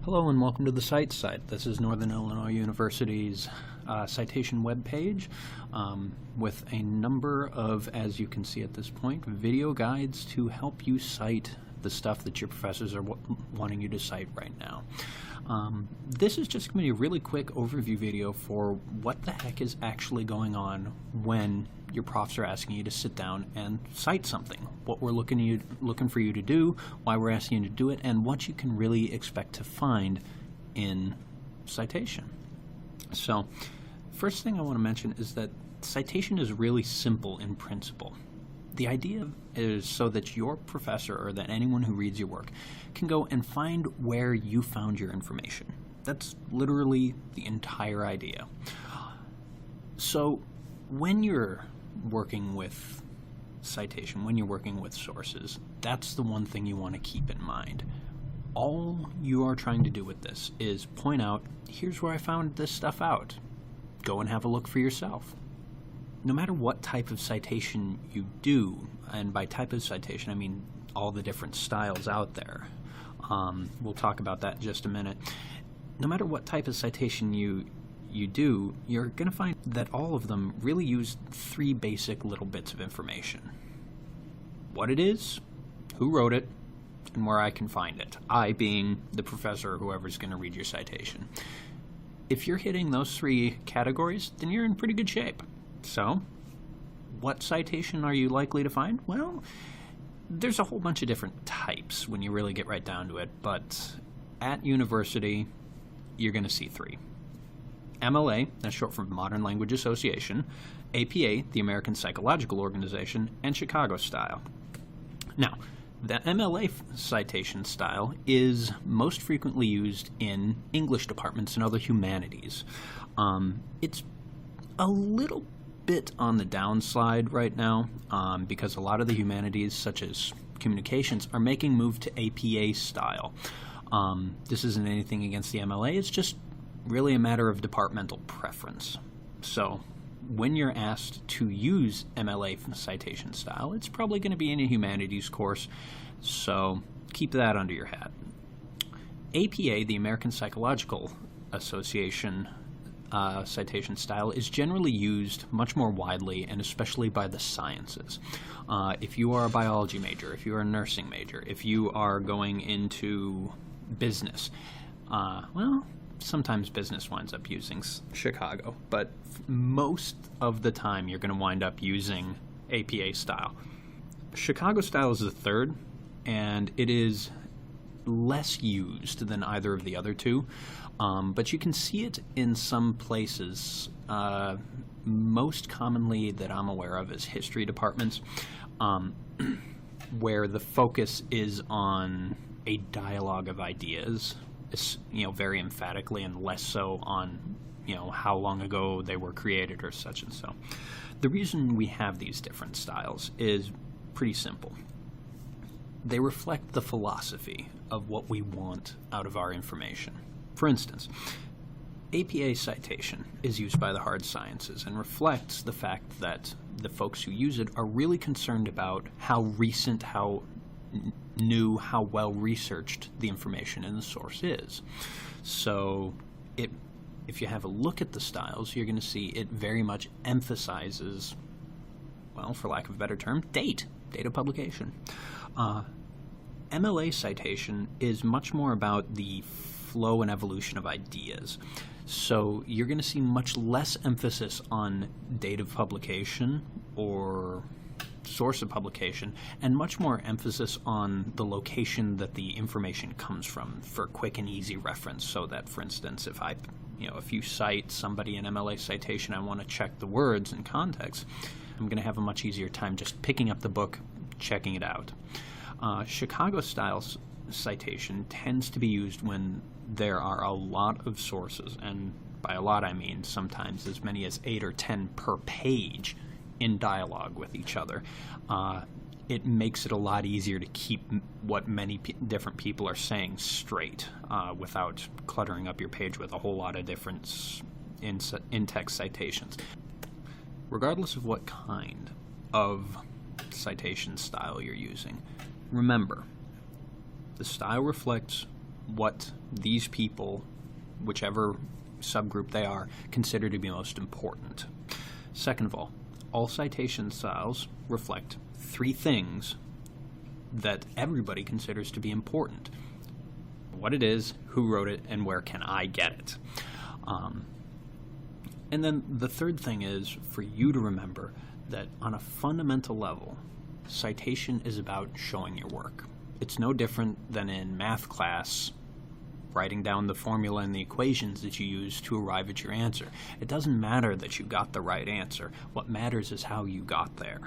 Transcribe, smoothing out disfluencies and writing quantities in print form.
Hello and welcome to the CiteSite. This is Northern Illinois University's citation webpage with a number of, as you can see at this point, video guides to help you cite the stuff that your professors are wanting you to cite right now. This is just going to be a really quick overview video for what the heck is actually going on when your profs are asking you to sit down and cite something, what we're looking for you to do, why we're asking you to do it, and what you can really expect to find in citation. So, first thing I want to mention is that citation is really simple in principle. The idea is so that your professor or that anyone who reads your work can go and find where you found your information. That's literally the entire idea. So when you're working with citation, when you're working with sources, that's the one thing you want to keep in mind. All you are trying to do with this is point out, here's where I found this stuff out. Go and have a look for yourself. No matter what type of citation you do, and by type of citation I mean all the different styles out there, we'll talk about that in just a minute. No matter what type of citation you do, you're going to find that all of them really use three basic little bits of information. What it is, who wrote it, and where I can find it. I being the professor or whoever's going to read your citation. If you're hitting those three categories, then you're in pretty good shape. So, what citation are you likely to find? Well, there's a whole bunch of different types when you really get right down to it, but at university, you're going to see three. MLA, that's short for Modern Language Association, APA, the American Psychological Organization, and Chicago style. Now, the MLA citation style is most frequently used in English departments and other humanities. It's a little bit on the downslide right now because a lot of the humanities, such as communications, are making move to APA style. This isn't anything against the MLA, it's just really a matter of departmental preference. So when you're asked to use MLA citation style, it's probably going to be in a humanities course, so keep that under your hat. APA, the American Psychological Association citation style, is generally used much more widely and especially by the sciences. If you are a biology major, if you are a nursing major, if you are going into business, well, sometimes business winds up using Chicago, but most of the time you're going to wind up using APA style. Chicago style is the third, and it is less used than either of the other two, but you can see it in some places. Most commonly that I'm aware of is history departments, where the focus is on a dialogue of ideas, very emphatically, and less so on, how long ago they were created or such and so. The reason we have these different styles is pretty simple. They reflect the philosophy of what we want out of our information. For instance, APA citation is used by the hard sciences and reflects the fact that the folks who use it are really concerned about how recent, how new, how well researched the information in the source is. So if you have a look at the styles, you're going to see it very much emphasizes, well, for lack of a better term, date of publication. MLA citation is much more about the flow and evolution of ideas. So you're going to see much less emphasis on date of publication or source of publication, and much more emphasis on the location that the information comes from for quick and easy reference. So that, for instance, if you cite somebody in MLA citation, I want to check the words and context, I'm going to have a much easier time just picking up the book, checking it out. Chicago style citation tends to be used when there are a lot of sources, and by a lot I mean sometimes as many as 8 or 10 per page in dialogue with each other. It makes it a lot easier to keep what many different people are saying straight without cluttering up your page with a whole lot of different in-text citations. Regardless of what kind of citation style you're using, remember, the style reflects what these people, whichever subgroup they are, consider to be most important. Second of all citation styles reflect three things that everybody considers to be important: what it is, who wrote it, and where can I get it. And then the third thing is for you to remember that on a fundamental level, citation is about showing your work. It's no different than in math class writing down the formula and the equations that you use to arrive at your answer. It doesn't matter that you got the right answer. What matters is how you got there.